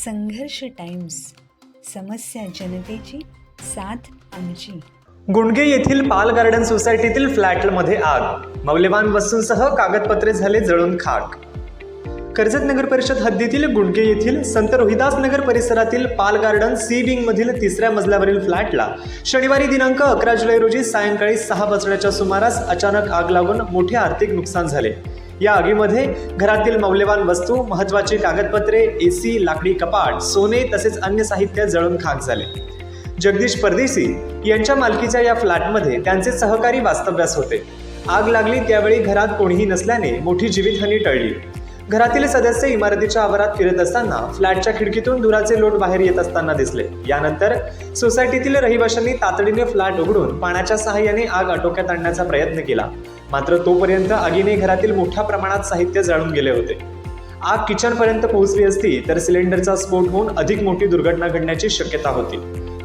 संघर्ष टाइम्स, समस्या जनतेची, साथ आमची. गुंडगे येथील पाल गार्डन सोसायटीतील फ्लॅटमध्ये आग, मौल्यवान वस्तूंसह कागदपत्रे झाले जळून खाक. कर्जत नगर परिषद हद्दीतील गुंडगे येथील संत रोहिदास नगर परिसरातील पाल गार्डन सी विंग मधील 3ऱ्या मजल्यावरील फ्लॅटला शनिवारी दिनांक 11 जुलै रोजी सायंकाळी 6 वाजण्याच्या सुमारास अचानक आग लागून मोठे आर्थिक नुकसान झाले. या आगीमध्ये घरातील मौल्यवान वस्तू, महत्त्वाची कागदपत्रे, एसी, लाकडी कपाट, सोने तसेच अन्य साहित्य जळून खाक झाले. जगदीश परदेशी यांच्या मालकीच्या या फ्लॅटमध्ये त्यांचे सहकारी वास्तव्यास होते. आग लागली त्यावेळी घरात कोणीही नसल्याने मोठी जीवितहानी टळली. घरातील सदस्य इमारतीच्या आवारात फिरत असताना फ्लॅटच्या खिडकीतून धुराचे लोट बाहेर येत असताना दिसले. यानंतर सोसायटीतील रहिवाशांनी तातडीने फ्लॅट उघडून पाण्याच्या सहाय्याने आग आटोक्यात आणण्याचा प्रयत्न केला. मात्र तोपर्यंत आगीने घरातील मोठ्या प्रमाणात साहित्य जळून गेले होते. आग किचनपर्यंत पोहोचली असती तर सिलेंडरचा स्फोट होऊन अधिक मोठी दुर्घटना घडण्याची शक्यता होती.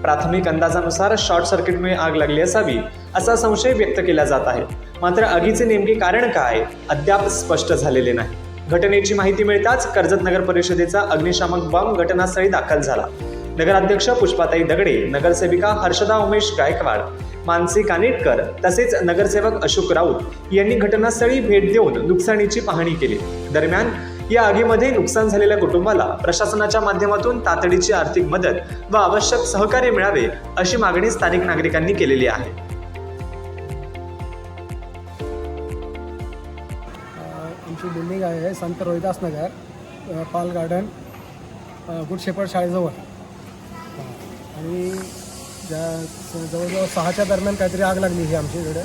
प्राथमिक अंदाजानुसार शॉर्ट सर्किटमुळे आग लागली असावी असा संशय व्यक्त केला जात आहे. मात्र आगीचे नेमके कारण काय अद्याप स्पष्ट झालेले नाही. घटनेची माहिती मिळताच कर्जत नगर परिषदेचा अग्निशामक बंब घटनास्थळी दाखल झाला. नगराध्यक्ष पुष्पाताई दगडे, नगरसेविका हर्षदा उमेश गायकवाड, मानसी कानिटकर तसेच नगरसेवक अशोक राऊत यांनी घटनास्थळी भेट देऊन नुकसानीची पाहणी केली. दरम्यान या आगीमध्ये नुकसान झालेल्या कुटुंबाला प्रशासनाच्या माध्यमातून तातडीची आर्थिक मदत व आवश्यक सहकार्य मिळावे अशी मागणी स्थानिक नागरिकांनी केलेली आहे. आमची बिल्डिंग आहे संत रोहिदास नगर, पाल गार्डन, गुड शेपर्ड शाळेजवळ. आणि जवळजवळ 6च्या दरम्यान काहीतरी आग लागली ही आमच्याकडे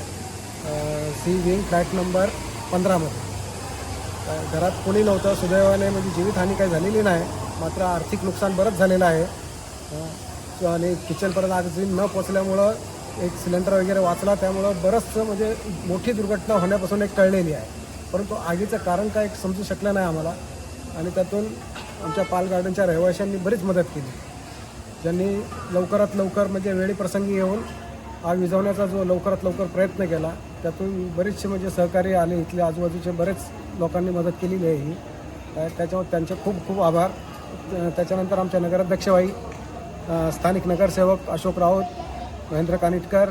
सी विंग फ्लॅट नंबर 15मध्ये. घरात कोणी नव्हतं सुदैवाने, म्हणजे जीवितहानी काही झालेली नाही. मात्र आर्थिक नुकसान बरंच झालेलं आहे. आणि किचनपर्यंत आग न पोचल्यामुळं एक सिलेंडर वगैरे वाचला, त्यामुळं बरंचसं म्हणजे मोठी दुर्घटना होण्यापासून एक टळलेली आहे. परंतु आगीचं कारण काय समजू शकलं नाही आम्हाला. आणि त्यातून आमच्या पाल गार्डनच्या रहिवाशांनी बरीच मदत केली, ज्यांनी लवकरात लवकर म्हणजे वेळीप्रसंगी येऊन आग विझवण्याचा जो लवकरात लवकर प्रयत्न केला. त्यातून बरेचसे म्हणजे सहकारी आले. इथले आजूबाजूचे बरेच लोकांनी मदत केलेली आहे ही. त्याच्यावर त्यांचे खूप खूप आभार. त्याच्यानंतर आमच्या नगराध्यक्षबाई, स्थानिक नगरसेवक अशोक राऊत, महेंद्र कानिटकर,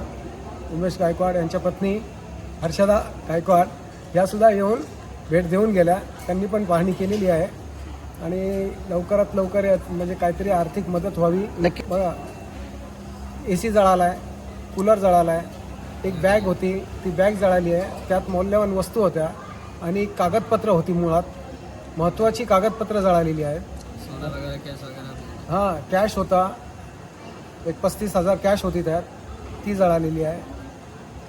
उमेश गायकवाड यांच्या पत्नी हर्षदा गायकवाड ह्यासुद्धा येऊन भेट देऊन गेल्या. त्यांनी पण पाहणी केलेली आहे. आणि लवकरात लवकर म्हणजे काहीतरी आर्थिक मदत व्हावी. नक्की बघा, AC जळाला आहे, कूलर जळाला आहे, एक बॅग होती ती बॅग जळाली आहे. त्यात मौल्यवान वस्तू होत्या आणि कागदपत्र होती, मुळात महत्त्वाची कागदपत्र जळालेली आहेत. हां, कॅश होता, एक 35,000 कॅश होती त्यात, ती जळालेली आहे.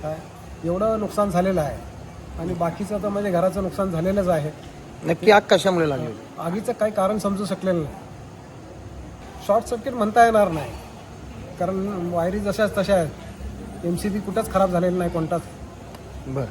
काय एवढं नुकसान झालेलं आहे. आणि बाकीचं तर म्हणजे घराचं नुकसान झालेलंच आहे. नक्की आग कशामुळे लागली? आगीचं काही कारण समजू शकलेलं नाही. शॉर्ट सर्किट म्हणता येणार नाही, कारण वायरी जशाच तशा आहेत. MCB कुठंच खराब झालेलं नाही कोणताच. बरं.